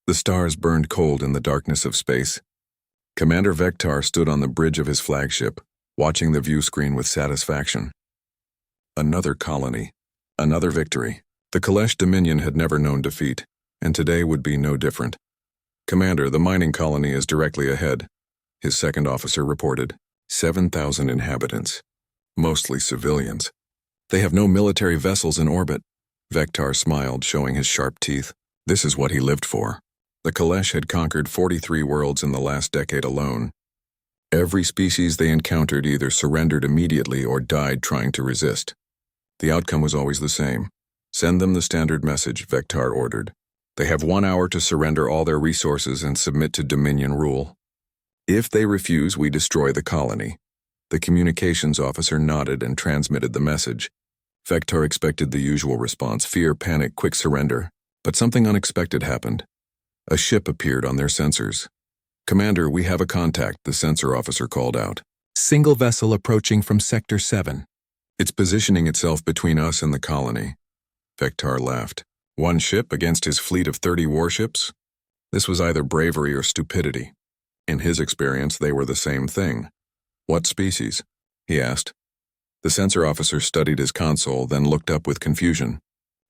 The stars burned cold in the darkness of space. Commander Vectar stood on the bridge of his flagship, watching the view screen with satisfaction. Another colony. Another victory. The Kalesh Dominion had never known defeat, and today would be no different. "Commander, the mining colony is directly ahead," his second officer reported. 7,000 inhabitants. Mostly civilians. "They have no military vessels in orbit." Vectar smiled, showing his sharp teeth. This is what he lived for. The Kalesh had conquered 43 worlds in the last decade alone. Every species they encountered either surrendered immediately or died trying to resist. The outcome was always the same. "Send them the standard message," Vectar ordered. "They have 1 hour to surrender all their resources and submit to Dominion rule. If they refuse, we destroy the colony." The communications officer nodded and transmitted the message. Vectar expected the usual response: fear, panic, quick surrender. But something unexpected happened. A ship appeared on their sensors. "Commander, we have a contact," the sensor officer called out. "Single vessel approaching from Sector 7. It's positioning itself between us and the colony." Vectar laughed. One ship against his fleet of 30 warships? This was either bravery or stupidity. In his experience, they were the same thing. "What species?" he asked. The sensor officer studied his console, then looked up with confusion.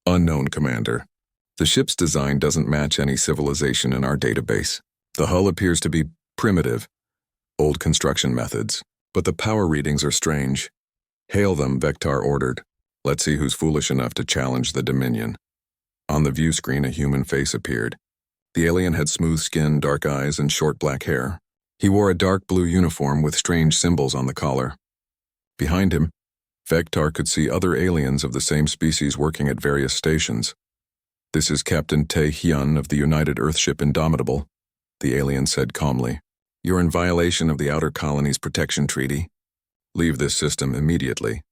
"Unknown, Commander. The ship's design doesn't match any civilization in our database. The hull appears to be primitive, old construction methods, but the power readings are strange." "Hail them," Vectar ordered. "Let's see who's foolish enough to challenge the Dominion." On the view screen, a human face appeared. The alien had smooth skin, dark eyes, and short black hair. He wore a dark blue uniform with strange symbols on the collar. Behind him, Vectar could see other aliens of the same species working at various stations. "This is Captain Tae Hyun of the United Earthship Indomitable," the alien said calmly. "You're in violation of the Outer Colonies Protection Treaty. Leave this system immediately."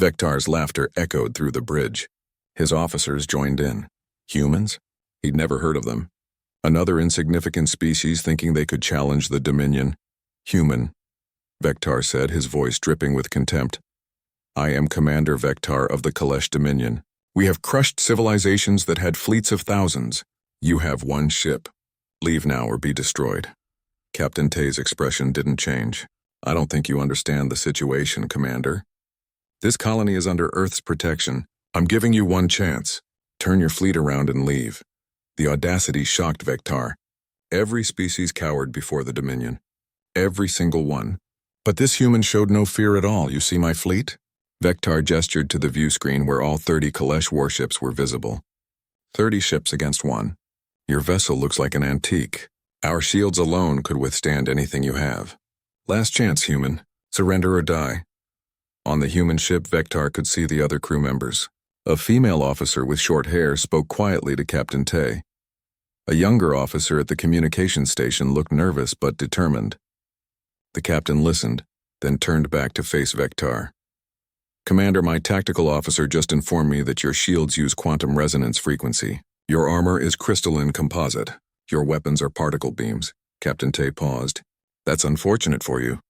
Vectar's laughter echoed through the bridge. His officers joined in. Humans? He'd never heard of them. Another insignificant species thinking they could challenge the Dominion. "Human," Vectar said, his voice dripping with contempt. "I am Commander Vectar of the Kalesh Dominion. We have crushed civilizations that had fleets of thousands. You have one ship. Leave now or be destroyed." Captain Tae's expression didn't change. "I don't think you understand the situation, Commander. This colony is under Earth's protection. I'm giving you one chance. Turn your fleet around and leave." The audacity shocked Vectar. Every species cowered before the Dominion. Every single one. "But this human showed no fear at all. You see my fleet?" Vectar gestured to the view screen where all 30 Kalesh warships were visible. 30 ships against one. "Your vessel looks like an antique. Our shields alone could withstand anything you have. Last chance, human. Surrender or die." On the human ship, Vectar could see the other crew members. A female officer with short hair spoke quietly to Captain Tae. A younger officer at the communications station looked nervous but determined. The captain listened, then turned back to face Vectar. "Commander, my tactical officer just informed me that your shields use quantum resonance frequency. Your armor is crystalline composite. Your weapons are particle beams." Captain Tae paused. "That's unfortunate for you."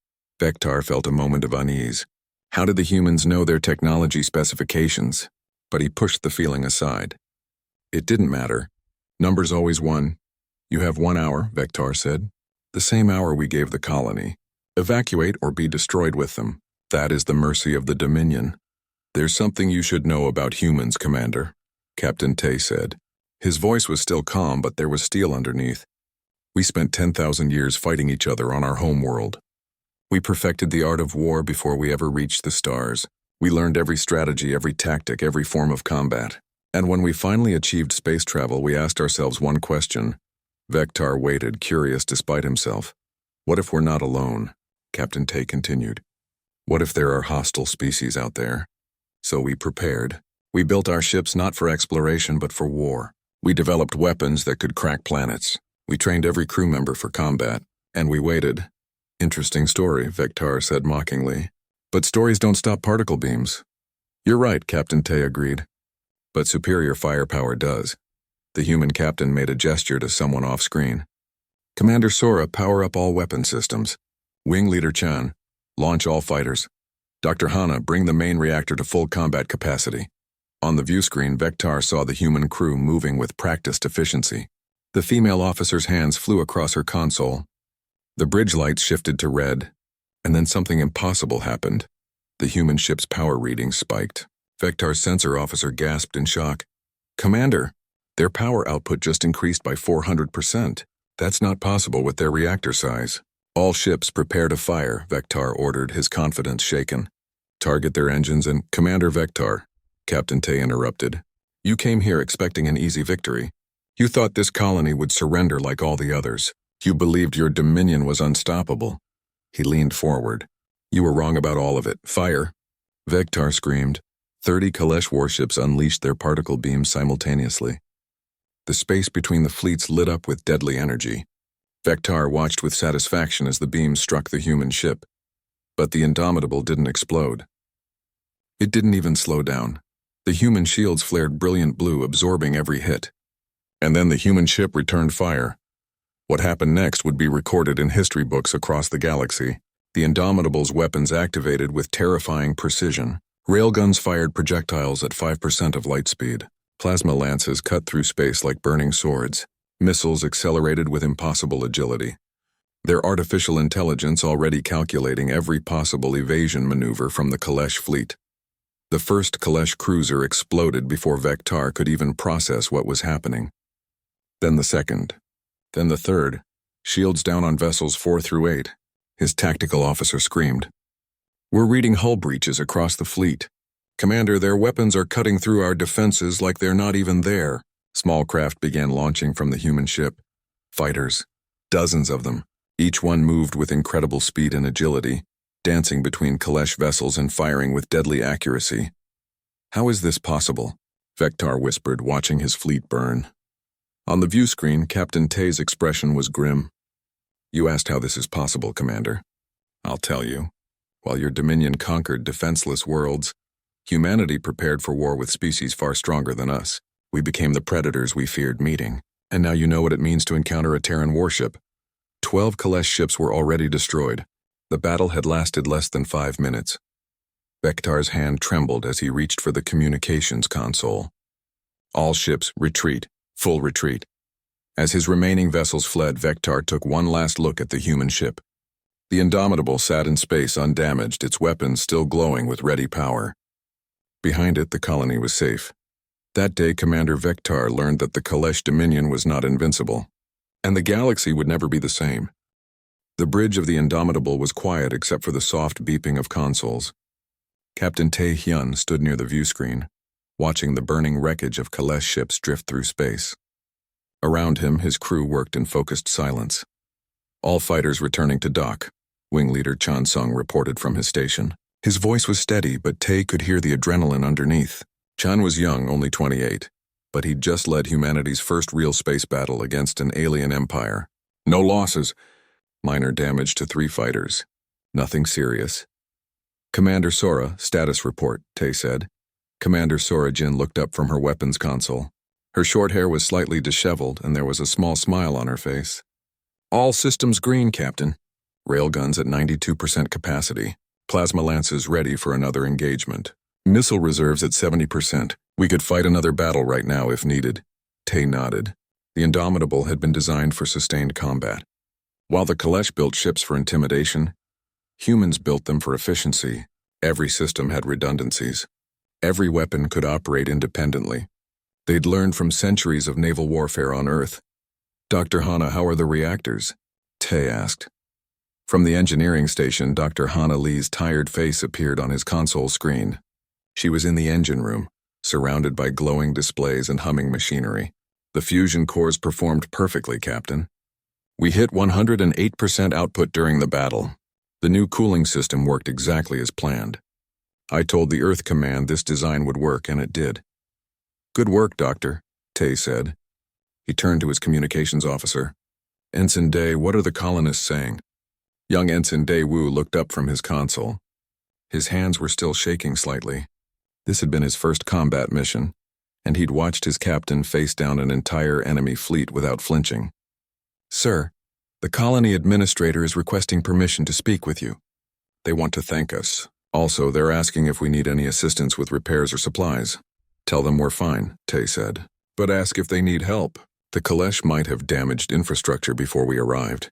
Vectar felt a moment of unease. How did the humans know their technology specifications? But he pushed the feeling aside. It didn't matter. Numbers always won. "You have 1 hour, Vectar said. "The same hour we gave the colony. Evacuate or be destroyed with them. That is the mercy of the Dominion." "There's something you should know about humans, Commander," Captain Tae said. His voice was still calm, but there was steel underneath. "We spent 10,000 years fighting each other on our home world. We perfected the art of war before we ever reached the stars. We learned every strategy, every tactic, every form of combat. And when we finally achieved space travel, we asked ourselves one question." Vectar waited, curious despite himself. "What if we're not alone?" Captain Tae continued. "What if there are hostile species out there?" "So we prepared. We built our ships not for exploration but for war. We developed weapons that could crack planets. We trained every crew member for combat. And we waited." "Interesting story," Vectar said mockingly. "But stories don't stop particle beams." "You're right," Captain Tae agreed. "But superior firepower does." The human captain made a gesture to someone off-screen. "Commander Sora, power up all weapon systems. Wing Leader Chan, launch all fighters. Dr. Hana, bring the main reactor to full combat capacity." On the view screen, Vectar saw the human crew moving with practiced efficiency. The female officer's hands flew across her console. The bridge lights shifted to red, and then something impossible happened. The human ship's power readings spiked. Vectar's sensor officer gasped in shock. "Commander, their power output just increased by 400%. That's not possible with their reactor size." "All ships prepare to fire," Vectar ordered, his confidence shaken. "Target their engines and—" "Commander Vectar," Captain Tay interrupted. "You came here expecting an easy victory. You thought this colony would surrender like all the others. You believed your dominion was unstoppable." He leaned forward. "You were wrong about all of it. Fire!" Vectar screamed. 30 Kalesh warships unleashed their particle beams simultaneously. The space between the fleets lit up with deadly energy. Vectar watched with satisfaction as the beams struck the human ship. But the Indomitable didn't explode. It didn't even slow down. The human shields flared brilliant blue, absorbing every hit. And then the human ship returned fire. What happened next would be recorded in history books across the galaxy. The Indomitable's weapons activated with terrifying precision. Railguns fired projectiles at 5% of light speed. Plasma lances cut through space like burning swords. Missiles accelerated with impossible agility. Their artificial intelligence already calculating every possible evasion maneuver from the Kalesh fleet. The first Kalesh cruiser exploded before Vectar could even process what was happening. Then the second. Then the third. Shields down on vessels 4 through 8. His tactical officer screamed. "We're reading hull breaches across the fleet. Commander, their weapons are cutting through our defenses like they're not even there." Small craft began launching from the human ship. Fighters. Dozens of them. Each one moved with incredible speed and agility, dancing between Kalesh vessels and firing with deadly accuracy. "How is this possible?" Vectar whispered, watching his fleet burn. On the view screen, Captain Tay's expression was grim. "You asked how this is possible, Commander. I'll tell you. While your Dominion conquered defenseless worlds, humanity prepared for war with species far stronger than us. We became the predators we feared meeting. And now you know what it means to encounter a Terran warship. 12 Kalesh ships were already destroyed. The battle had lasted less than 5 minutes. Vectar's hand trembled as he reached for the communications console. "All ships, retreat. Full retreat." As his remaining vessels fled, Vectar took one last look at the human ship. The Indomitable sat in space undamaged, its weapons still glowing with ready power. Behind it, the colony was safe. That day, Commander Vectar learned that the Kalesh Dominion was not invincible. And the galaxy would never be the same. The bridge of the Indomitable was quiet except for the soft beeping of consoles. Captain Tay Hyun stood near the view screen, watching the burning wreckage of Kalesh ships drift through space. Around him, his crew worked in focused silence. "All fighters returning to dock," Wing Leader Chan Sung reported from his station. His voice was steady, but Tay could hear the adrenaline underneath. Chan was young, only 28, but he'd just led humanity's first real space battle against an alien empire. "No losses. Minor damage to 3 fighters. Nothing serious." "Commander Sora, status report," Tay said. Commander Sora Jin looked up from her weapons console. Her short hair was slightly disheveled, and there was a small smile on her face. "All systems green, Captain. Railguns at 92% capacity. Plasma lances ready for another engagement. Missile reserves at 70%. We could fight another battle right now if needed." Tay nodded. The Indomitable had been designed for sustained combat. While the Kalesh built ships for intimidation, humans built them for efficiency. Every system had redundancies. Every weapon could operate independently. They'd learned from centuries of naval warfare on Earth. "Dr. Hana, how are the reactors?" Tay asked. From the engineering station, Dr. Hana Lee's tired face appeared on his console screen. She was in the engine room, surrounded by glowing displays and humming machinery. "The fusion cores performed perfectly, Captain. We hit 108% output during the battle. The new cooling system worked exactly as planned. I told the Earth Command this design would work, and it did." "Good work, Doctor," Tay said. He turned to his communications officer. "Ensign Day, what are the colonists saying?" Young Ensign Day Wu looked up from his console. His hands were still shaking slightly. This had been his first combat mission, and he'd watched his captain face down an entire enemy fleet without flinching. "Sir, the colony administrator is requesting permission to speak with you. They want to thank us. Also, they're asking if we need any assistance with repairs or supplies." "Tell them we're fine," Tay said. "But ask if they need help." The Kalesh might have damaged infrastructure before we arrived.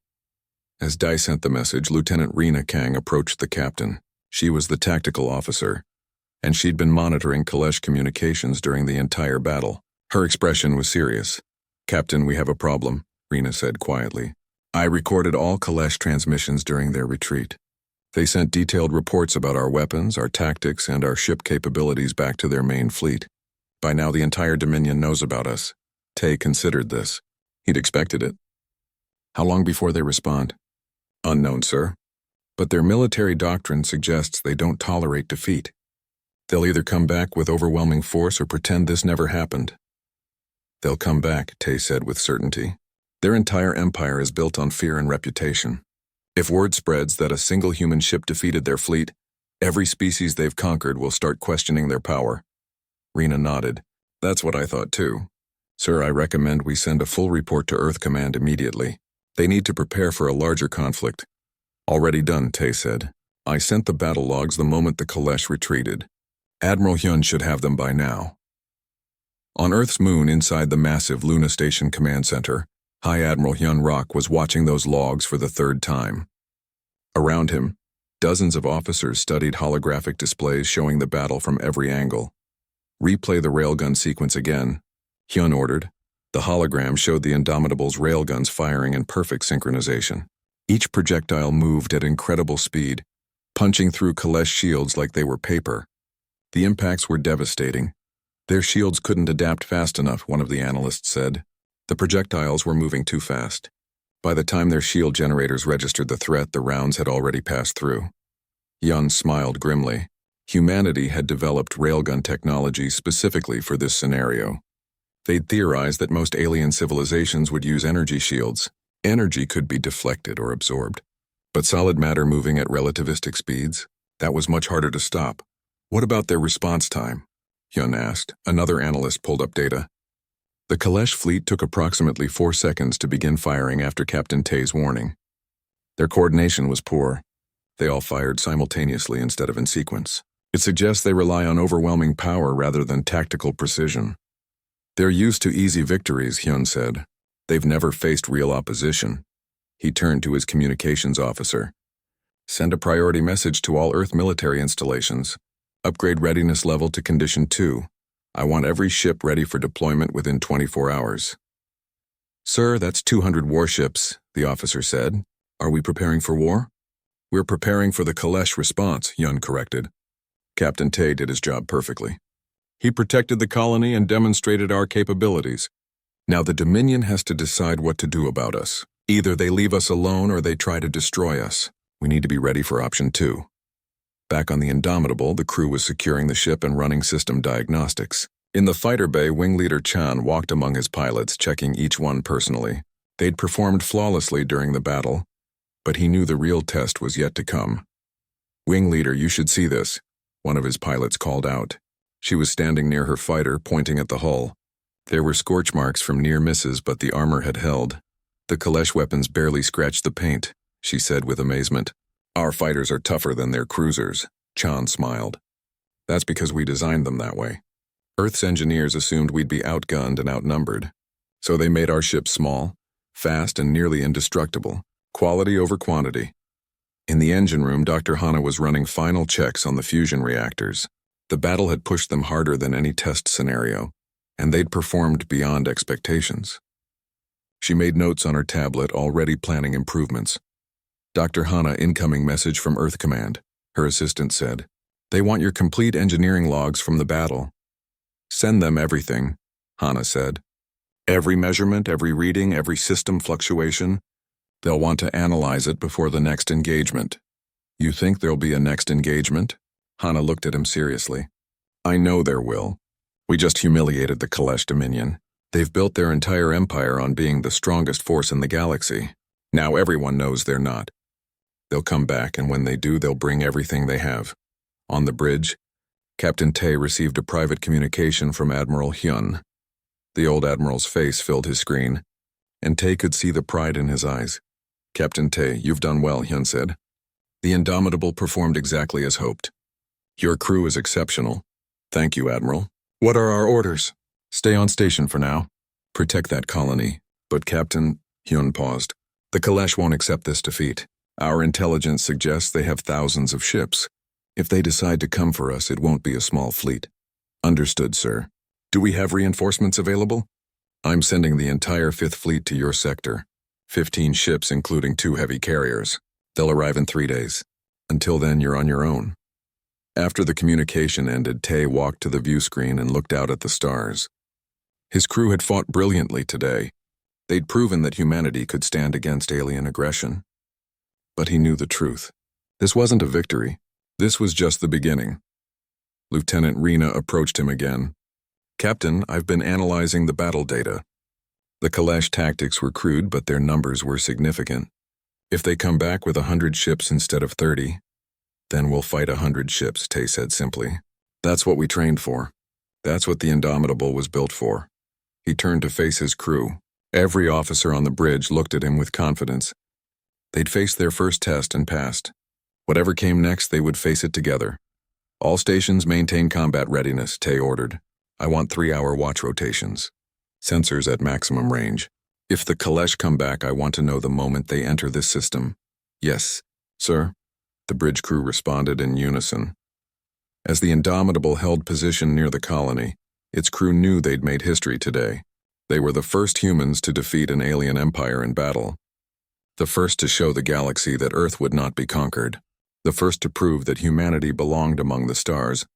As Dai sent the message, Lieutenant Rena Kang approached the captain. She was the tactical officer, and she'd been monitoring Kalesh communications during the entire battle. Her expression was serious. "Captain, we have a problem," Rena said quietly. "I recorded all Kalesh transmissions during their retreat. They sent detailed reports about our weapons, our tactics, and our ship capabilities back to their main fleet. By now the entire Dominion knows about us." Tay considered this. He'd expected it. "How long before they respond?" "Unknown, sir. But their military doctrine suggests they don't tolerate defeat. They'll either come back with overwhelming force or pretend this never happened." "They'll come back," Tay said with certainty. "Their entire empire is built on fear and reputation. If word spreads that a single human ship defeated their fleet, every species they've conquered will start questioning their power." Rena nodded. "That's what I thought too. Sir, I recommend we send a full report to Earth Command immediately. They need to prepare for a larger conflict." "Already done," Tay said. "I sent the battle logs the moment the Kalesh retreated. Admiral Hyun should have them by now." On Earth's moon inside the massive Luna Station Command Center, High Admiral Hyun Rock was watching those logs for the third time. Around him, dozens of officers studied holographic displays showing the battle from every angle. "Replay the railgun sequence again," Hyun ordered. The hologram showed the Indomitable's railguns firing in perfect synchronization. Each projectile moved at incredible speed, punching through Kalesh shields like they were paper. The impacts were devastating. "Their shields couldn't adapt fast enough," one of the analysts said. "The projectiles were moving too fast. By the time their shield generators registered the threat, the rounds had already passed through." Hyun smiled grimly. Humanity had developed railgun technology specifically for this scenario. They'd theorized that most alien civilizations would use energy shields. Energy could be deflected or absorbed. But solid matter moving at relativistic speeds? That was much harder to stop. "What about their response time?" Hyun asked. Another analyst pulled up data. The Kalesh fleet took approximately 4 seconds to begin firing after Captain Tay's warning. Their coordination was poor. They all fired simultaneously instead of in sequence. It suggests they rely on overwhelming power rather than tactical precision. "They're used to easy victories," Hyun said. "They've never faced real opposition." He turned to his communications officer. "Send a priority message to all Earth military installations. Upgrade readiness level to Condition 2. I want every ship ready for deployment within 24 hours. "Sir, that's 200 warships," the officer said. "Are we preparing for war?" "We're preparing for the Kalesh response," Hyun corrected. Captain Tay did his job perfectly. He protected the colony and demonstrated our capabilities. Now the Dominion has to decide what to do about us. Either they leave us alone or they try to destroy us. We need to be ready for option 2. Back on the Indomitable, the crew was securing the ship and running system diagnostics. In the fighter bay, Wing Leader Chan walked among his pilots, checking each one personally. They'd performed flawlessly during the battle, but he knew the real test was yet to come. "Wing Leader, you should see this," one of his pilots called out. She was standing near her fighter, pointing at the hull. There were scorch marks from near misses, but the armor had held. "The Kalesh weapons barely scratched the paint," she said with amazement. "Our fighters are tougher than their cruisers," Chan smiled. "That's because we designed them that way. Earth's engineers assumed we'd be outgunned and outnumbered. So they made our ships small, fast, and nearly indestructible. Quality over quantity." In the engine room, Dr. Hana was running final checks on the fusion reactors. The battle had pushed them harder than any test scenario, and they'd performed beyond expectations. She made notes on her tablet, already planning improvements. "Dr. Hana, incoming message from Earth Command," her assistant said. "They want your complete engineering logs from the battle." "Send them everything," Hana said. "Every measurement, every reading, every system fluctuation. They'll want to analyze it before the next engagement." "You think there'll be a next engagement?" Hana looked at him seriously. "I know there will. We just humiliated the Kalesh Dominion. They've built their entire empire on being the strongest force in the galaxy. Now everyone knows they're not. They'll come back, and when they do, they'll bring everything they have." On the bridge, Captain Tay received a private communication from Admiral Hyun. The old admiral's face filled his screen, and Tay could see the pride in his eyes. "Captain Tay, you've done well," Hyun said. "The Indomitable performed exactly as hoped. Your crew is exceptional." "Thank you, Admiral." "What are our orders?" "Stay on station for now. Protect that colony. But Captain, Hyun paused. The Kalesh won't accept this defeat. Our intelligence suggests they have thousands of ships. If they decide to come for us, it won't be a small fleet. Understood, sir. Do we have reinforcements available? I'm sending the entire 5th Fleet to your sector. 15 ships, including 2 heavy carriers. They'll arrive in 3 days. Until then, you're on your own. After the communication ended, Tay walked to the view screen and looked out at the stars. His crew had fought brilliantly today. They'd proven that humanity could stand against alien aggression. But he knew the truth. This wasn't a victory. This was just the beginning. Lieutenant Rena approached him again. Captain, I've been analyzing the battle data. The Kalesh tactics were crude, but their numbers were significant. If they come back with 100 ships instead of 30, then we'll fight 100 ships, Tay said simply. That's what we trained for. That's what the Indomitable was built for. He turned to face his crew. Every officer on the bridge looked at him with confidence. They'd faced their first test and passed. Whatever came next, they would face it together. All stations maintain combat readiness, Tay ordered. I want 3-hour watch rotations. Sensors at maximum range. If the Kalesh come back, I want to know the moment they enter this system. Yes, sir. The bridge crew responded in unison. As the Indomitable held position near the colony, its crew knew they'd made history today. They were the first humans to defeat an alien empire in battle. The first to show the galaxy that Earth would not be conquered. The first to prove that humanity belonged among the stars.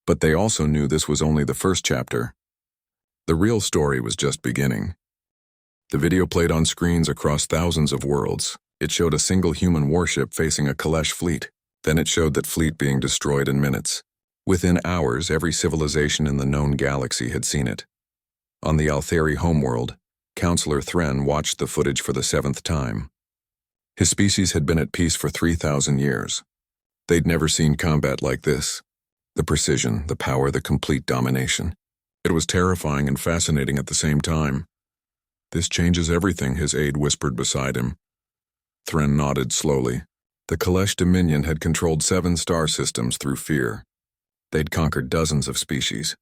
But they also knew this was only the first chapter. The real story was just beginning. The video played on screens across thousands of worlds. It showed a single human warship facing a Kalesh fleet. Then it showed that fleet being destroyed in minutes. Within hours, every civilization in the known galaxy had seen it. On the Altheri homeworld, Counselor Thren watched the footage for the 7th time. His species had been at peace for 3,000 years. They'd never seen combat like this. The precision, the power, the complete domination. It was terrifying and fascinating at the same time. This changes everything, his aide whispered beside him. Thren nodded slowly. The Kalesh Dominion had controlled 7 star systems through fear. They'd conquered dozens of species.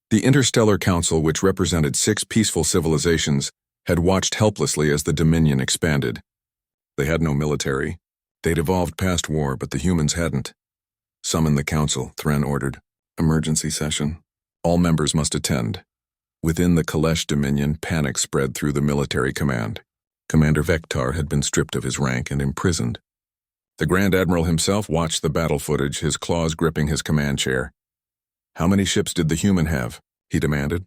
The Interstellar Council, which represented 6 peaceful civilizations, had watched helplessly as the Dominion expanded. They had no military. They'd evolved past war, but the humans hadn't. Summon the council, Thren ordered. Emergency session. All members must attend. Within the Kalesh Dominion, panic spread through the military command. Commander Vectar had been stripped of his rank and imprisoned. The Grand Admiral himself watched the battle footage, his claws gripping his command chair. How many ships did the human have? He demanded.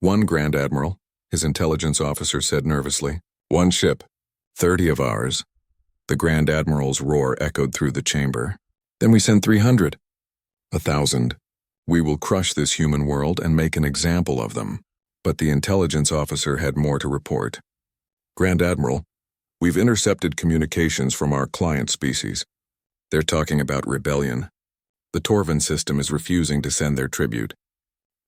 1, Grand Admiral, his intelligence officer said nervously. 1 ship. 30 of ours. The Grand Admiral's roar echoed through the chamber. Then we send 300. 1,000. We will crush this human world and make an example of them. But the intelligence officer had more to report. Grand Admiral, we've intercepted communications from our client species. They're talking about rebellion. The Torvin system is refusing to send their tribute.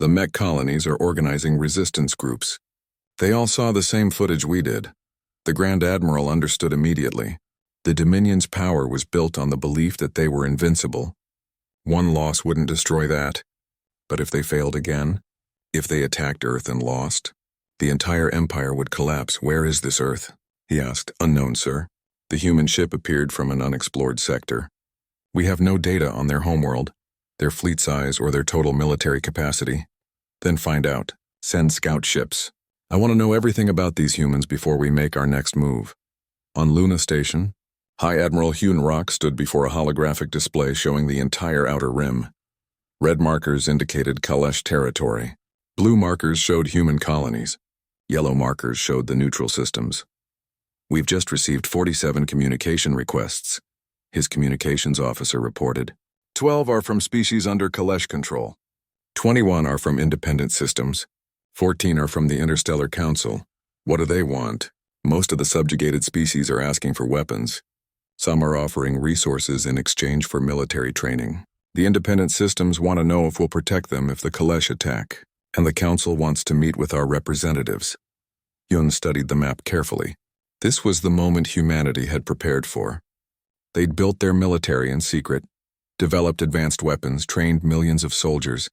The mech colonies are organizing resistance groups. They all saw the same footage we did. The Grand Admiral understood immediately. The Dominion's power was built on the belief that they were invincible. One loss wouldn't destroy that. But if they failed again, if they attacked Earth and lost, the entire empire would collapse. Where is this Earth? He asked. Unknown, sir. The human ship appeared from an unexplored sector. We have no data on their homeworld, their fleet size, or their total military capacity. Then find out. Send scout ships. I want to know everything about these humans before we make our next move. On Luna Station, High Admiral Hyun stood before a holographic display showing the entire outer rim. Red markers indicated Kalesh territory. Blue markers showed human colonies. Yellow markers showed the neutral systems. We've just received 47 communication requests, his communications officer reported. 12 are from species under Kalesh control. 21 are from independent systems. 14 are from the Interstellar Council. What do they want? Most of the subjugated species are asking for weapons. Some are offering resources in exchange for military training. The independent systems want to know if we'll protect them if the Kalesh attack, and the Council wants to meet with our representatives. Yun studied the map carefully. This was the moment humanity had prepared for. They'd built their military in secret, developed advanced weapons, trained millions of soldiers,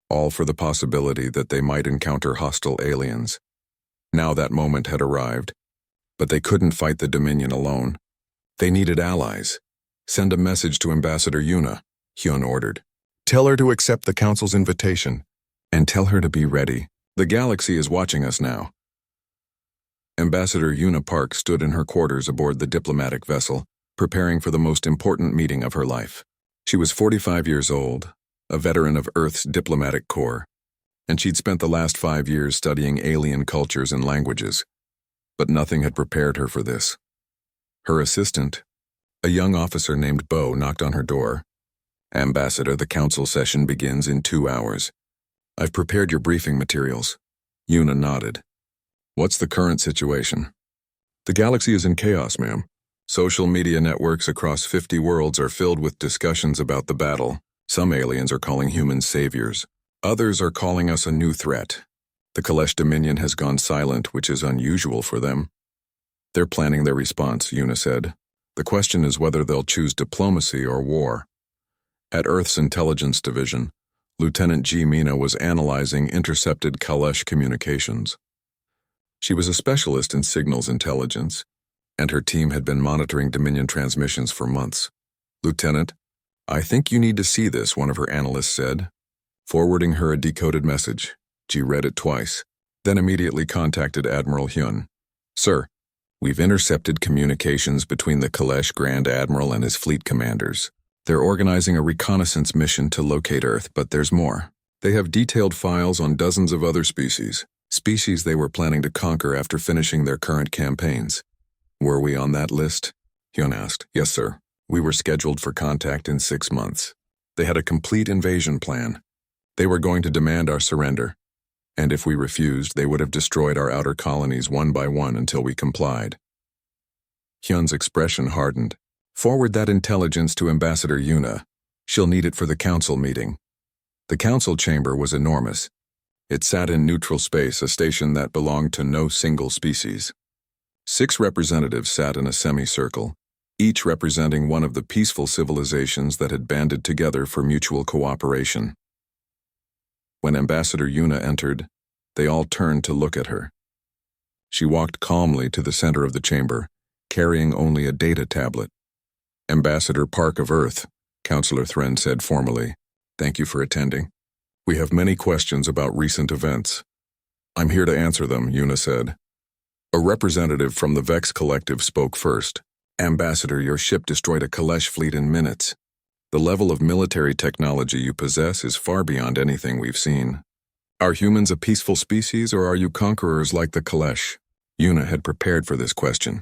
all for the possibility that they might encounter hostile aliens. Now that moment had arrived. But they couldn't fight the Dominion alone. They needed allies. Send a message to Ambassador Yuna, Hyun ordered. Tell her to accept the Council's invitation, and tell her to be ready. The galaxy is watching us now. Ambassador Yuna Park stood in her quarters aboard the diplomatic vessel, preparing for the most important meeting of her life. She was 45 years old, a veteran of Earth's diplomatic corps, and she'd spent the last 5 years studying alien cultures and languages. But nothing had prepared her for this. Her assistant, a young officer named Bo, knocked on her door. Ambassador, the council session begins in 2 hours. I've prepared your briefing materials. Yuna nodded. What's the current situation? The galaxy is in chaos, ma'am. Social media networks across 50 worlds are filled with discussions about the battle. Some aliens are calling humans saviors. Others are calling us a new threat. The Kalesh Dominion has gone silent, which is unusual for them. They're planning their response, Yuna said. The question is whether they'll choose diplomacy or war. At Earth's Intelligence Division, Lieutenant G. Mina was analyzing intercepted Kalesh communications. She was a specialist in signals intelligence, and her team had been monitoring Dominion transmissions for months. Lieutenant, I think you need to see this, one of her analysts said, forwarding her a decoded message. She read it twice, then immediately contacted Admiral Hyun. Sir, we've intercepted communications between the Kalesh Grand Admiral and his fleet commanders. They're organizing a reconnaissance mission to locate Earth, but there's more. They have detailed files on dozens of other species they were planning to conquer after finishing their current campaigns. Were we on that list? Hyun asked. Yes, sir. We were scheduled for contact in 6 months. They had a complete invasion plan. They were going to demand our surrender, and if we refused, they would have destroyed our outer colonies one by one until we complied. Hyun's expression hardened. Forward that intelligence to Ambassador Yuna. She'll need it for the council meeting. The council chamber was enormous. It sat in neutral space, a station that belonged to no single species. 6 representatives sat in a semicircle, each representing one of the peaceful civilizations that had banded together for mutual cooperation. When Ambassador Yuna entered, they all turned to look at her. She walked calmly to the center of the chamber, carrying only a data tablet. Ambassador Park of Earth, Counselor Thren said formally, thank you for attending. We have many questions about recent events. I'm here to answer them, Yuna said. A representative from the Vex Collective spoke first. Ambassador, your ship destroyed a Kalesh fleet in minutes. The level of military technology you possess is far beyond anything we've seen. Are humans a peaceful species, or are you conquerors like the Kalesh? Yuna had prepared for this question.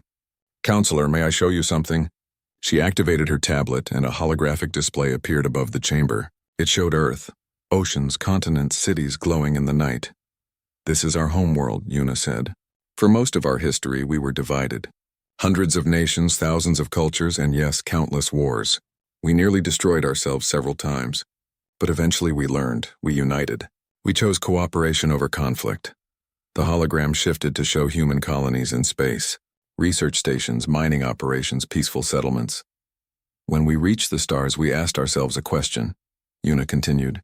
Counselor, may I show you something? She activated her tablet, and a holographic display appeared above the chamber. It showed Earth, oceans, continents, cities glowing in the night. This is our homeworld, Yuna said. For most of our history, we were divided. Hundreds of nations, thousands of cultures, and yes, countless wars. We nearly destroyed ourselves several times. But eventually we learned, we united. We chose cooperation over conflict. The hologram shifted to show human colonies in space, research stations, mining operations, peaceful settlements. When we reached the stars, we asked ourselves a question. Yuna continued.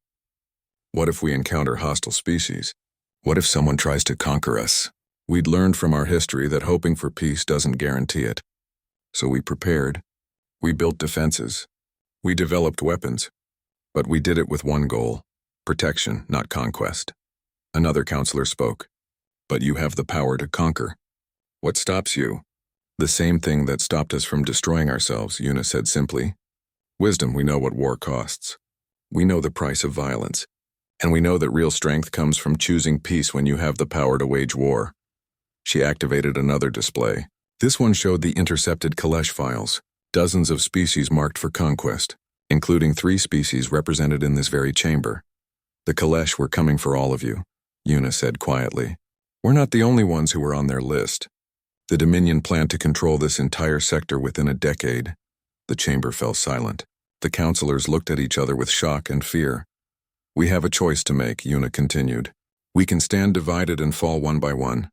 What if we encounter hostile species? What if someone tries to conquer us? We'd learned from our history that hoping for peace doesn't guarantee it. So we prepared. We built defenses. We developed weapons. But we did it with one goal: protection, not conquest. Another counselor spoke. But you have the power to conquer. What stops you? The same thing that stopped us from destroying ourselves, Yuna said simply. Wisdom. We know what war costs. We know the price of violence. And we know that real strength comes from choosing peace when you have the power to wage war. She activated another display. This one showed the intercepted Kalesh files, dozens of species marked for conquest, including 3 species represented in this very chamber. The Kalesh were coming for all of you, Yuna said quietly. We're not the only ones who were on their list. The Dominion planned to control this entire sector within a decade. The chamber fell silent. The counselors looked at each other with shock and fear. We have a choice to make, Yuna continued. We can stand divided and fall one by one,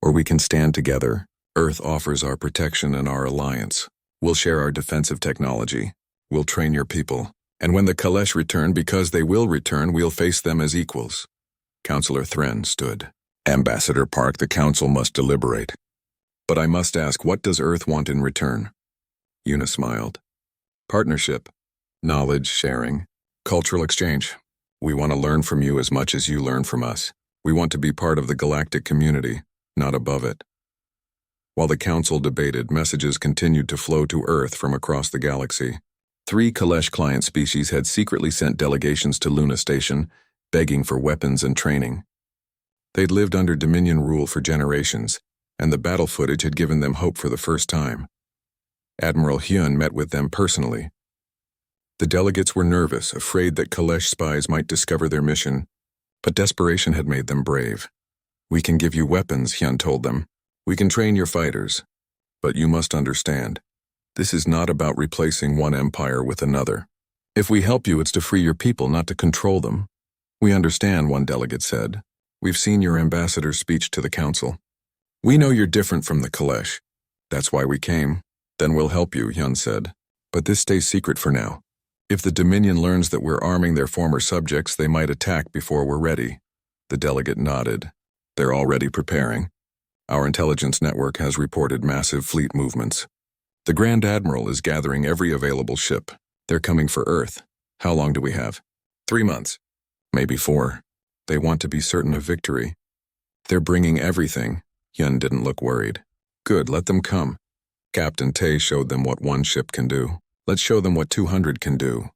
or we can stand together. Earth offers our protection and our alliance. We'll share our defensive technology. We'll train your people. And when the Kalesh return, because they will return, we'll face them as equals. Counselor Thren stood. Ambassador Park, the Council must deliberate. But I must ask, what does Earth want in return? Yuna smiled. Partnership, knowledge sharing, cultural exchange. We want to learn from you as much as you learn from us. We want to be part of the galactic community, not above it. While the Council debated, messages continued to flow to Earth from across the galaxy. 3 Kalesh client species had secretly sent delegations to Luna Station, begging for weapons and training. They'd lived under Dominion rule for generations, and the battle footage had given them hope for the first time. Admiral Hyun met with them personally. The delegates were nervous, afraid that Kalesh spies might discover their mission, but desperation had made them brave. We can give you weapons, Hyun told them. We can train your fighters. But you must understand, this is not about replacing one empire with another. If we help you, it's to free your people, not to control them. We understand, one delegate said. We've seen your ambassador's speech to the Council. We know you're different from the Kalesh. That's why we came. Then we'll help you, Hyun said. But this stays secret for now. If the Dominion learns that we're arming their former subjects, they might attack before we're ready. The delegate nodded. They're already preparing. Our intelligence network has reported massive fleet movements. The Grand Admiral is gathering every available ship. They're coming for Earth. How long do we have? 3 months. Maybe 4. They want to be certain of victory. They're bringing everything. Hyun didn't look worried. Good, let them come. Captain Tae showed them what 1 ship can do. Let's show them what 200 can do.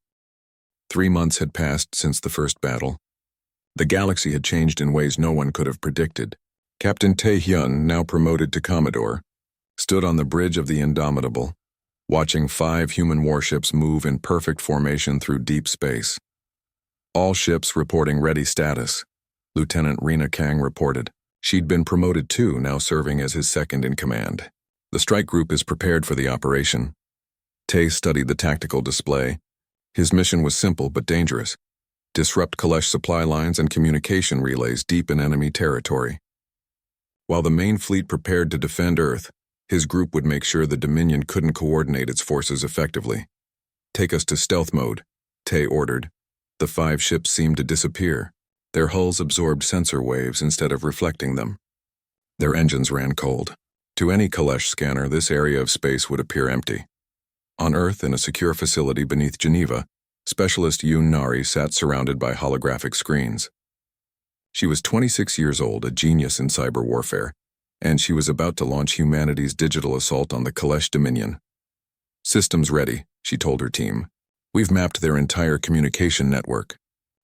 3 months had passed since the first battle. The galaxy had changed in ways no one could have predicted. Captain Tae Hyun, now promoted to Commodore, stood on the bridge of the Indomitable, watching 5 human warships move in perfect formation through deep space. All ships reporting ready status. Lieutenant Rena Kang reported. She'd been promoted too, now serving as his second in command. The strike group is prepared for the operation. Tae studied the tactical display. His mission was simple but dangerous. Disrupt Kalesh supply lines and communication relays deep in enemy territory. While the main fleet prepared to defend Earth, his group would make sure the Dominion couldn't coordinate its forces effectively. Take us to stealth mode, Tae ordered. The 5 ships seemed to disappear. Their hulls absorbed sensor waves instead of reflecting them. Their engines ran cold. To any Kalesh scanner, this area of space would appear empty. On Earth, in a secure facility beneath Geneva, Specialist Yoon Nari sat surrounded by holographic screens. She was 26 years old, a genius in cyber warfare, and she was about to launch humanity's digital assault on the Kalesh Dominion. Systems ready, she told her team. We've mapped their entire communication network.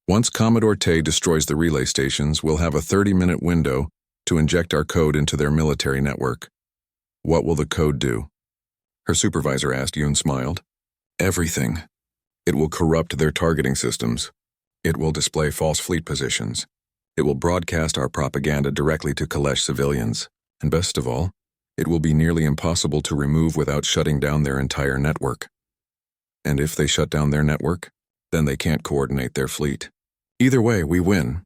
Once Commodore Tae destroys the relay stations, we'll have a 30-minute window to inject our code into their military network. What will the code do? Her supervisor asked. Yoon smiled. Everything. It will corrupt their targeting systems. It will display false fleet positions. It will broadcast our propaganda directly to Kalesh civilians. And best of all, it will be nearly impossible to remove without shutting down their entire network. And if they shut down their network, then they can't coordinate their fleet. Either way, we win.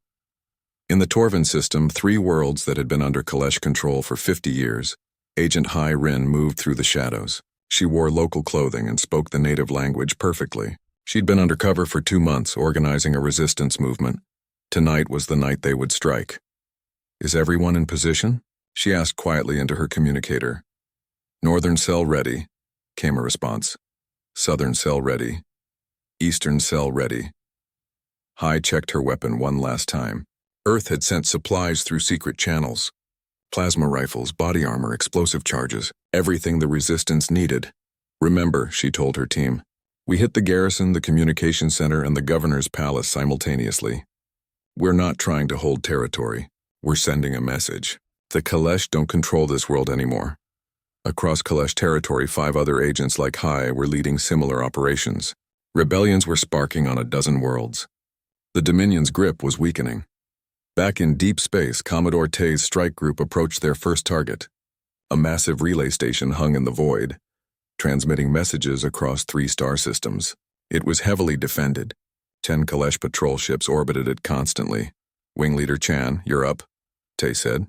In the Torvin system, 3 worlds that had been under Kalesh control for 50 years, Agent Hai Rin moved through the shadows. She wore local clothing and spoke the native language perfectly. She'd been undercover for 2 months, organizing a resistance movement. Tonight was the night they would strike. Is everyone in position? She asked quietly into her communicator. Northern cell ready, came a response. Southern cell ready. Eastern cell ready. Hai checked her weapon one last time. Earth had sent supplies through secret channels. Plasma rifles, body armor, explosive charges, everything the resistance needed. Remember, she told her team, we hit the garrison, the communication center, and the governor's palace simultaneously. We're not trying to hold territory. We're sending a message. The Kalesh don't control this world anymore. Across Kalesh territory, 5 other agents like Hai were leading similar operations. Rebellions were sparking on a dozen worlds. The Dominion's grip was weakening. Back in deep space, Commodore Tae's strike group approached their first target. A massive relay station hung in the void, transmitting messages across 3 star systems. It was heavily defended. 10 Kalesh patrol ships orbited it constantly. Wing Leader Chan, you're up, Tae said.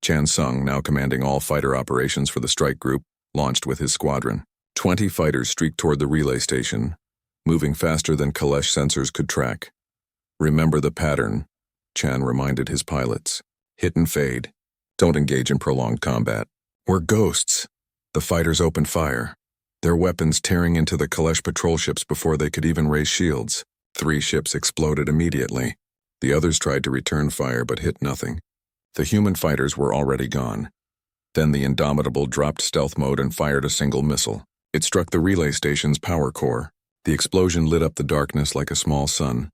Chan Sung, now commanding all fighter operations for the strike group, launched with his squadron. 20 fighters streaked toward the relay station, moving faster than Kalesh sensors could track. Remember the pattern, Chan reminded his pilots. Hit and fade. Don't engage in prolonged combat. We're ghosts. The fighters opened fire, their weapons tearing into the Kalesh patrol ships before they could even raise shields. 3 ships exploded immediately. The others tried to return fire but hit nothing. The human fighters were already gone. Then the Indomitable dropped stealth mode and fired a single missile. It struck the relay station's power core. The explosion lit up the darkness like a small sun.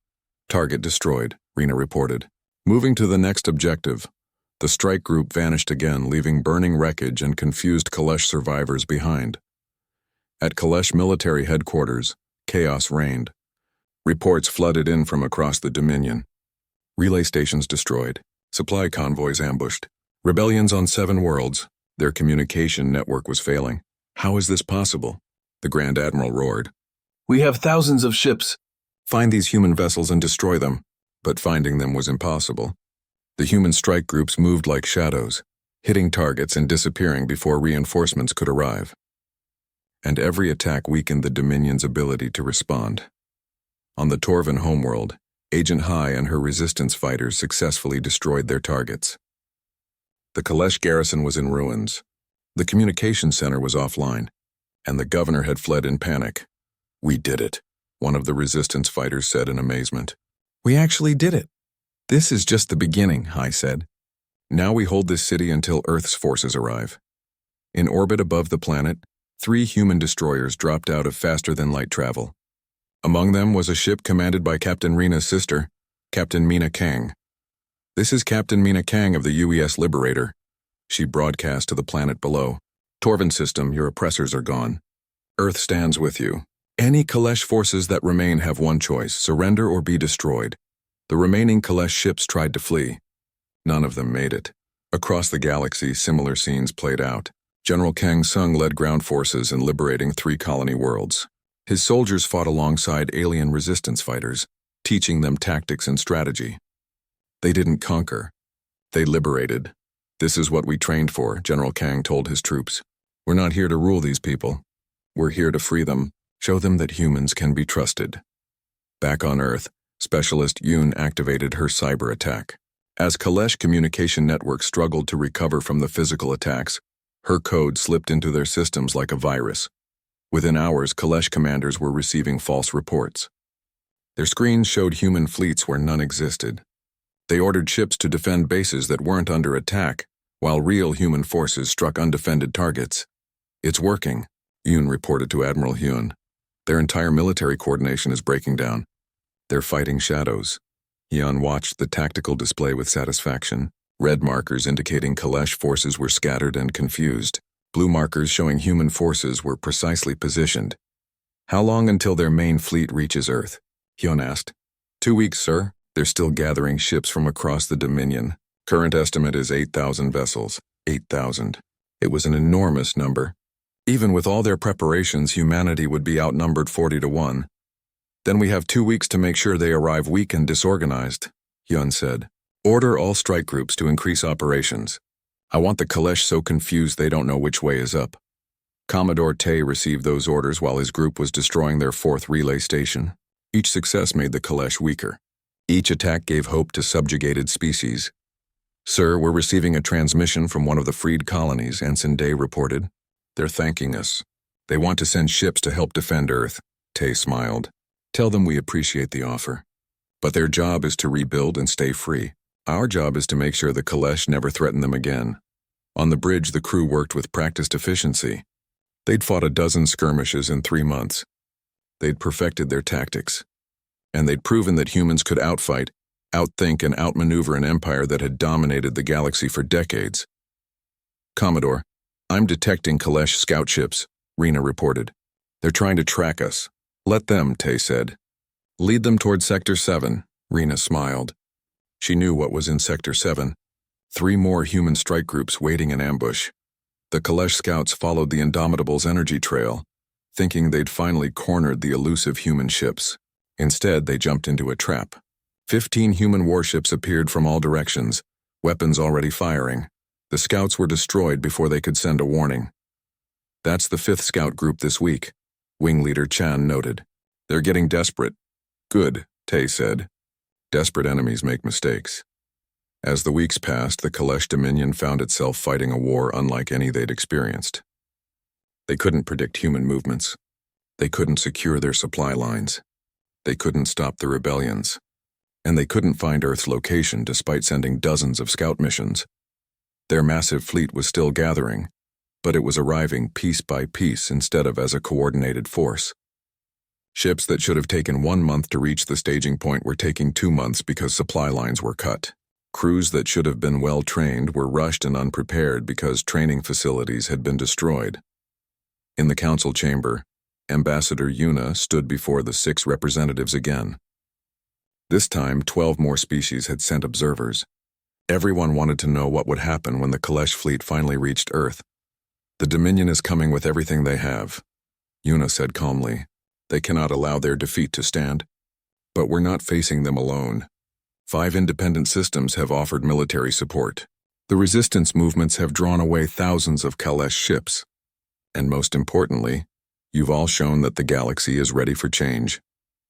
Target destroyed, Rena reported. Moving to the next objective. The strike group vanished again, leaving burning wreckage and confused Kalesh survivors behind. At Kalesh military headquarters, chaos reigned. Reports flooded in from across the Dominion. Relay stations destroyed, supply convoys ambushed, rebellions on 7 worlds. Their communication network was failing. How is this possible? The Grand Admiral roared. We have thousands of ships. Find these human vessels and destroy them. But finding them was impossible. The human strike groups moved like shadows, hitting targets and disappearing before reinforcements could arrive. And every attack weakened the Dominion's ability to respond. On the Torvan homeworld, Agent High and her resistance fighters successfully destroyed their targets. The Kalesh garrison was in ruins. The communication center was offline, and the governor had fled in panic. We did it, one of the resistance fighters said in amazement. We actually did it. This is just the beginning, High said. Now we hold this city until Earth's forces arrive. In orbit above the planet, 3 human destroyers dropped out of faster-than-light travel. Among them was a ship commanded by Captain Rena's sister, Captain Mina Kang. This is Captain Mina Kang of the UES Liberator. She broadcast to the planet below. Torvan system, your oppressors are gone. Earth stands with you. Any Kalesh forces that remain have one choice, surrender or be destroyed. The remaining Kalesh ships tried to flee. None of them made it. Across the galaxy, similar scenes played out. General Kang Sung led ground forces in liberating 3 colony worlds. His soldiers fought alongside alien resistance fighters, teaching them tactics and strategy. They didn't conquer. They liberated. This is what we trained for, General Kang told his troops. We're not here to rule these people. We're here to free them, show them that humans can be trusted. Back on Earth, Specialist Yoon activated her cyber attack. As Kalesh communication network struggled to recover from the physical attacks, her code slipped into their systems like a virus. Within hours, Kalesh commanders were receiving false reports. Their screens showed human fleets where none existed. They ordered ships to defend bases that weren't under attack, while real human forces struck undefended targets. It's working, Yoon reported to Admiral Hyun. Their entire military coordination is breaking down. They're fighting shadows. Hyun watched the tactical display with satisfaction. Red markers indicating Kalesh forces were scattered and confused. Blue markers showing human forces were precisely positioned. How long until their main fleet reaches Earth? Hyun asked. 2 weeks, sir. They're still gathering ships from across the Dominion. Current estimate is 8,000 vessels. 8,000. It was an enormous number. Even with all their preparations, humanity would be outnumbered 40-1. Then we have 2 weeks to make sure they arrive weak and disorganized, Hyun said. Order all strike groups to increase operations. I want the Kalesh so confused they don't know which way is up. Commodore Tay received those orders while his group was destroying their 4th relay station. Each success made the Kalesh weaker. Each attack gave hope to subjugated species. Sir, we're receiving a transmission from one of the freed colonies, Ensign Day reported. They're thanking us. They want to send ships to help defend Earth. Tay smiled. Tell them we appreciate the offer. But their job is to rebuild and stay free. Our job is to make sure the Kalesh never threaten them again. On the bridge, the crew worked with practiced efficiency. They'd fought a dozen skirmishes in 3 months. They'd perfected their tactics. And they'd proven that humans could outfight, outthink, and outmaneuver an empire that had dominated the galaxy for decades. Commodore, I'm detecting Kalesh scout ships, Rena reported. They're trying to track us. Let them, Tay said. Lead them toward Sector 7, Rena smiled. She knew what was in Sector 7. 3 more human strike groups waiting in ambush. The Kalesh scouts followed the Indomitable's energy trail, thinking they'd finally cornered the elusive human ships. Instead, they jumped into a trap. 15 human warships appeared from all directions, weapons already firing. The scouts were destroyed before they could send a warning. That's the 5th scout group this week, Wing Leader Chan noted. They're getting desperate. Good, Tay said. Desperate enemies make mistakes. As the weeks passed, the Kalesh Dominion found itself fighting a war unlike any they'd experienced. They couldn't predict human movements. They couldn't secure their supply lines. They couldn't stop the rebellions. And they couldn't find Earth's location despite sending dozens of scout missions. Their massive fleet was still gathering, but it was arriving piece by piece instead of as a coordinated force. Ships that should have taken 1 month to reach the staging point were taking 2 months because supply lines were cut. Crews that should have been well-trained were rushed and unprepared because training facilities had been destroyed. In the council chamber, Ambassador Yuna stood before the 6 representatives again. This time, 12 more species had sent observers. Everyone wanted to know what would happen when the Kalesh fleet finally reached Earth. "The Dominion is coming with everything they have," Yuna said calmly. "They cannot allow their defeat to stand. But we're not facing them alone. 5 independent systems have offered military support. The resistance movements have drawn away thousands of Kalesh ships. And most importantly, you've all shown that the galaxy is ready for change."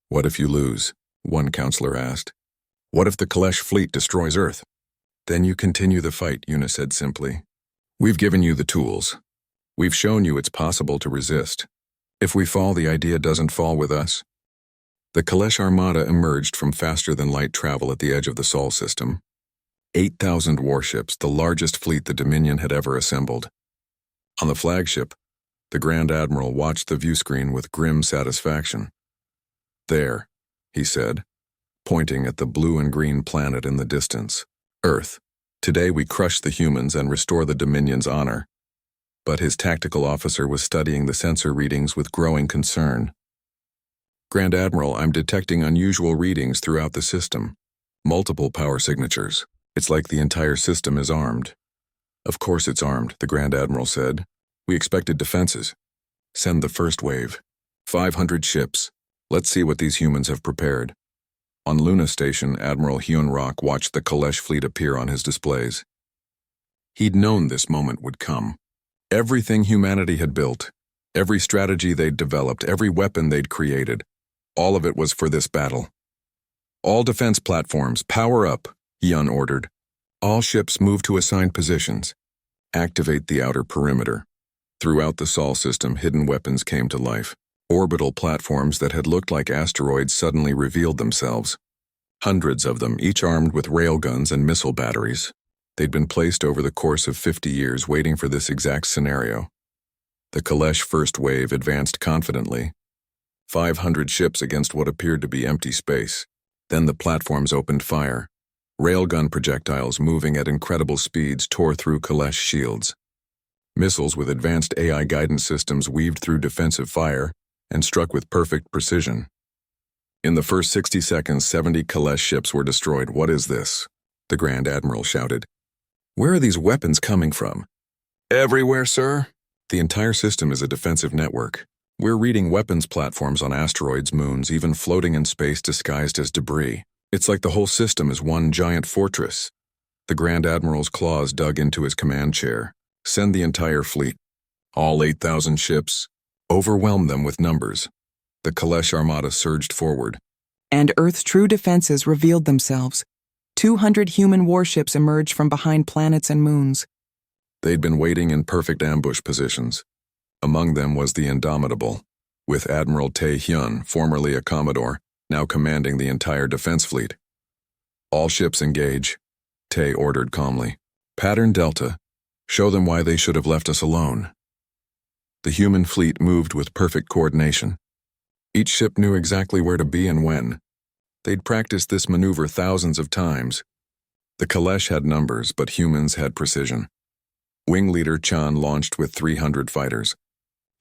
"What if you lose?" one counselor asked. "What if the Kalesh fleet destroys Earth?" "Then you continue the fight," Yuna said simply. "We've given you the tools. We've shown you it's possible to resist. If we fall, the idea doesn't fall with us." The Kalesh Armada emerged from faster-than-light travel at the edge of the Sol system. 8,000 warships, the largest fleet the Dominion had ever assembled. On the flagship, the Grand Admiral watched the viewscreen with grim satisfaction. "There," he said, pointing at the blue and green planet in the distance. "Earth. Today we crush the humans and restore the Dominion's honor." But his tactical officer was studying the sensor readings with growing concern. "Grand Admiral, I'm detecting unusual readings throughout the system. Multiple power signatures. It's like the entire system is armed." "Of course it's armed," the Grand Admiral said. "We expected defenses. Send the first wave. 500 ships. Let's see what these humans have prepared." On Luna Station, Admiral Hyun-Rock watched the Kalesh fleet appear on his displays. He'd known this moment would come. Everything humanity had built, every strategy they'd developed, every weapon they'd created, all of it was for this battle. "All defense platforms, power up," Hyun ordered. "All ships move to assigned positions. Activate the outer perimeter." Throughout the Sol system, hidden weapons came to life. Orbital platforms that had looked like asteroids suddenly revealed themselves. Hundreds of them, each armed with railguns and missile batteries. They'd been placed over the course of 50 years waiting for this exact scenario. The Kalesh first wave advanced confidently. 500 ships against what appeared to be empty space. Then the platforms opened fire. Railgun projectiles moving at incredible speeds tore through Kalesh shields. Missiles with advanced AI guidance systems weaved through defensive fire and struck with perfect precision. In the first 60 seconds, 70 Kalesh ships were destroyed. "What is this?" the Grand Admiral shouted. "Where are these weapons coming from?" "Everywhere, sir." "The entire system is a defensive network. We're reading weapons platforms on asteroids, moons, even floating in space disguised as debris. It's like the whole system is one giant fortress." The Grand Admiral's claws dug into his command chair. "Send the entire fleet. All 8,000 ships. Overwhelm them with numbers." The Kalesh Armada surged forward. And Earth's true defenses revealed themselves. 200 human warships emerged from behind planets and moons. They'd been waiting in perfect ambush positions. Among them was the Indomitable, with Admiral Tae Hyun, formerly a Commodore, now commanding the entire defense fleet. "All ships engage," Tae ordered calmly. "Pattern Delta. Show them why they should have left us alone." The human fleet moved with perfect coordination. Each ship knew exactly where to be and when. They'd practiced this maneuver thousands of times. The Kalesh had numbers, but humans had precision. Wing Leader Chan launched with 300 fighters.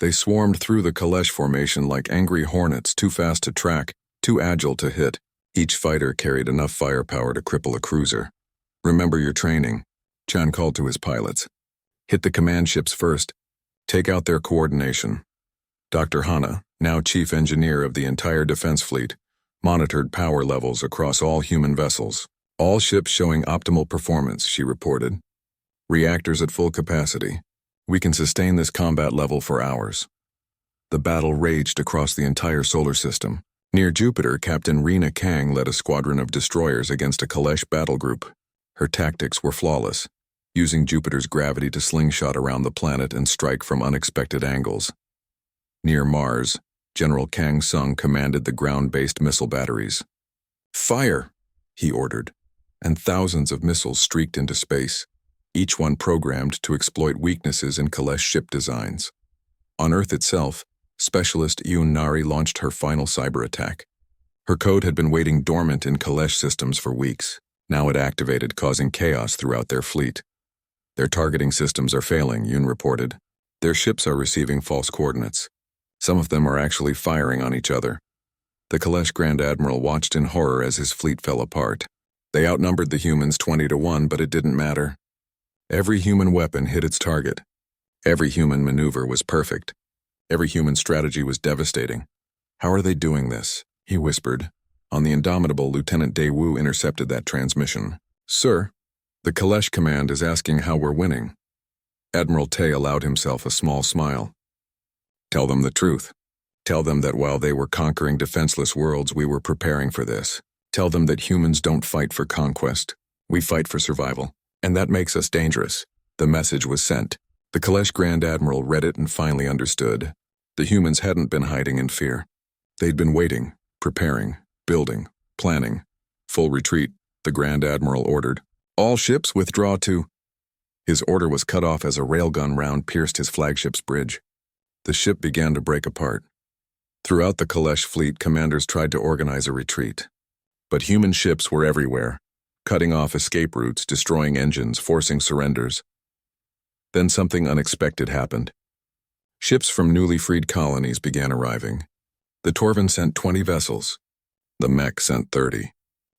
They swarmed through the Kalesh formation like angry hornets, too fast to track, too agile to hit. Each fighter carried enough firepower to cripple a cruiser. "Remember your training," Chan called to his pilots. "Hit the command ships first. Take out their coordination." Dr. Hana, now chief engineer of the entire defense fleet, monitored power levels across all human vessels. "All ships showing optimal performance," she reported. "Reactors at full capacity. We can sustain this combat level for hours." The battle raged across the entire solar system. Near Jupiter, Captain Rena Kang led a squadron of destroyers against a Kalesh battle group. Her tactics were flawless, using Jupiter's gravity to slingshot around the planet and strike from unexpected angles. Near Mars, General Kang Sung commanded the ground-based missile batteries. "Fire!" he ordered, and thousands of missiles streaked into space, each one programmed to exploit weaknesses in Kalesh ship designs. On Earth itself, Specialist Yoon Nari launched her final cyber attack. Her code had been waiting dormant in Kalesh systems for weeks. Now it activated, causing chaos throughout their fleet. "Their targeting systems are failing," Yoon reported. "Their ships are receiving false coordinates. Some of them are actually firing on each other." The Kalesh Grand Admiral watched in horror as his fleet fell apart. They outnumbered the humans 20-1, but it didn't matter. Every human weapon hit its target. Every human maneuver was perfect. Every human strategy was devastating. "How are they doing this?" he whispered. On the indomitable, Lieutenant Daewoo intercepted that transmission. "Sir, the Kalesh command is asking how we're winning." Admiral Tay allowed himself a small smile. "Tell them the truth. Tell them that while they were conquering defenseless worlds, we were preparing for this. Tell them that humans don't fight for conquest. We fight for survival. And that makes us dangerous." The message was sent. The Kalesh Grand Admiral read it and finally understood. The humans hadn't been hiding in fear. They'd been waiting, preparing, building, planning. "Full retreat," the Grand Admiral ordered. "All ships withdraw to—" His order was cut off as a railgun round pierced his flagship's bridge. The ship began to break apart. Throughout the Kalesh fleet, commanders tried to organize a retreat. But human ships were everywhere, cutting off escape routes, destroying engines, forcing surrenders. Then something unexpected happened. Ships from newly freed colonies began arriving. The Torvin sent 20 vessels. The Mech sent 30.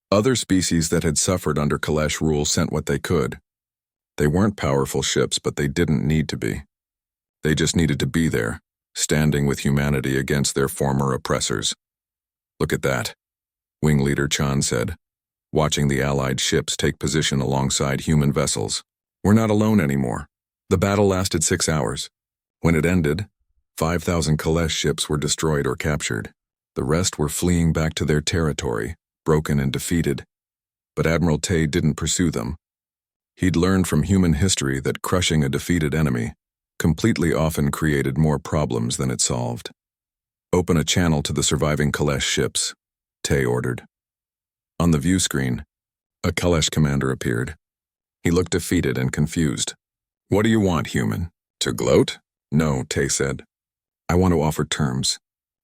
Other species that had suffered under Kalesh rule sent what they could. They weren't powerful ships, but they didn't need to be. They just needed to be there, standing with humanity against their former oppressors. "Look at that," Wing Leader Chan said, watching the Allied ships take position alongside human vessels. "We're not alone anymore." The battle lasted 6 hours. When it ended, 5,000 Kalesh ships were destroyed or captured. The rest were fleeing back to their territory, broken and defeated. But Admiral Tay didn't pursue them. He'd learned from human history that crushing a defeated enemy completely often created more problems than it solved. "Open a channel to the surviving Kalesh ships," Tay ordered. On the view screen, a Kalesh commander appeared. He looked defeated and confused. "What do you want, human? To gloat?" "No," Tay said. "I want to offer terms.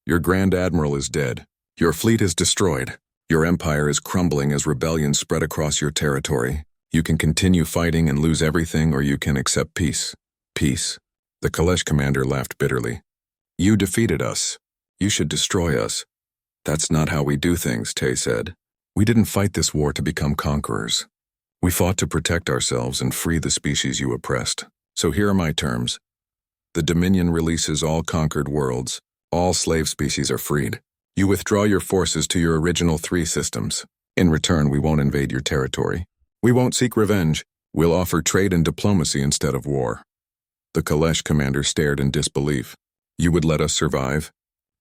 Your Grand Admiral is dead. Your fleet is destroyed. Your empire is crumbling as rebellion spread across your territory. You can continue fighting and lose everything, or you can accept peace." "Peace?" The Kalesh commander laughed bitterly. "You defeated us. You should destroy us." "That's not how we do things," Tay said. "We didn't fight this war to become conquerors. We fought to protect ourselves and free the species you oppressed. So here are my terms. The Dominion releases all conquered worlds. All slave species are freed. You withdraw your forces to your original 3 systems. In return, we won't invade your territory. We won't seek revenge. We'll offer trade and diplomacy instead of war." The Kalesh commander stared in disbelief. "You would let us survive?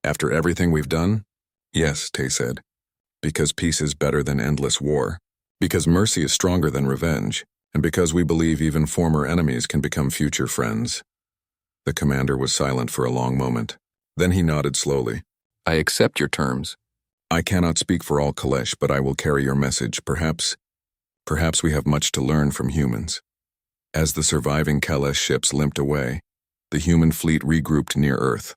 After everything we've done?" "Yes," Tay said. "Because peace is better than endless war. Because mercy is stronger than revenge. And because we believe even former enemies can become future friends." The commander was silent for a long moment. Then he nodded slowly. "I accept your terms. I cannot speak for all Kalesh, but I will carry your message. Perhaps we have much to learn from humans." As the surviving Kalesh ships limped away, the human fleet regrouped near Earth.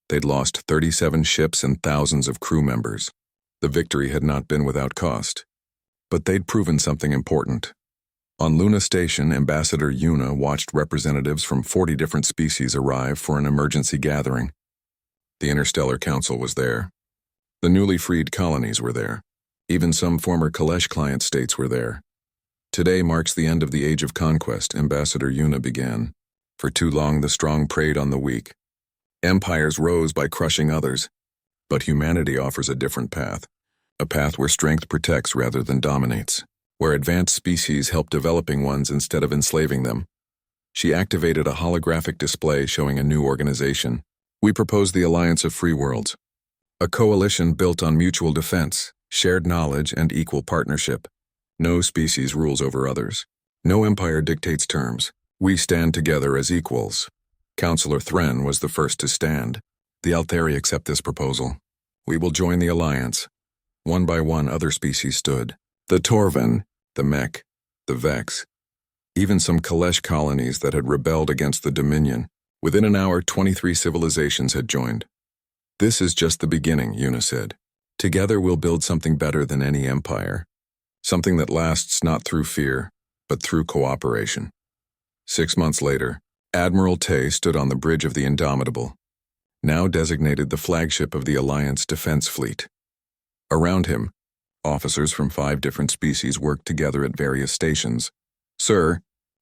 They'd lost 37 ships and thousands of crew members. The victory had not been without cost. But they'd proven something important. On Luna Station, Ambassador Yuna watched representatives from 40 different species arrive for an emergency gathering. The Interstellar Council was there. The newly freed colonies were there. Even some former Kalesh client states were there. "Today marks the end of the age of conquest," Ambassador Yuna began. "For too long the strong preyed on the weak. Empires rose by crushing others. But humanity offers a different path. A path where strength protects rather than dominates. Where advanced species help developing ones instead of enslaving them." She activated a holographic display showing a new organization. "We propose the Alliance of Free Worlds. A coalition built on mutual defense, shared knowledge, and equal partnership. No species rules over others. No empire dictates terms. We stand together as equals. Councillor Thren was the first to stand. The Altheri accept this proposal. We will join the alliance. One by one, other species stood. The Torvan, the Mech, the Vex, even some Kalesh colonies that had rebelled against the Dominion. Within an hour, 23 civilizations had joined. This is just the beginning, Una said. Together we'll build something better than any empire. Something that lasts not through fear, but through cooperation. 6 months later, Admiral Tay stood on the bridge of the Indomitable, now designated the flagship of the Alliance Defense Fleet. Around him, officers from 5 different species worked together at various stations. Sir,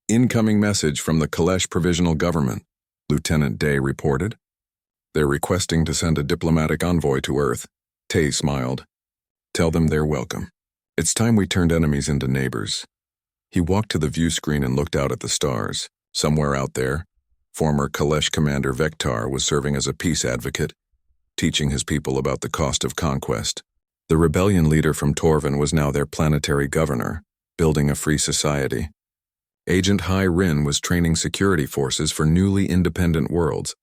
incoming message from the Kalesh Provisional Government, Lieutenant Day reported. They're requesting to send a diplomatic envoy to Earth. Tay smiled. Tell them they're welcome. It's time we turned enemies into neighbors. He walked to the view screen and looked out at the stars. Somewhere out there, former Kalesh Commander Vectar was serving as a peace advocate, teaching his people about the cost of conquest. The rebellion leader from Torvan was now their planetary governor, building a free society. Agent Hai Rin was training security forces for newly independent worlds,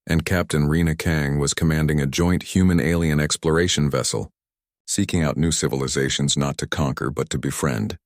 and Captain Rena Kang was commanding a joint human-alien exploration vessel, seeking out new civilizations not to conquer but to befriend.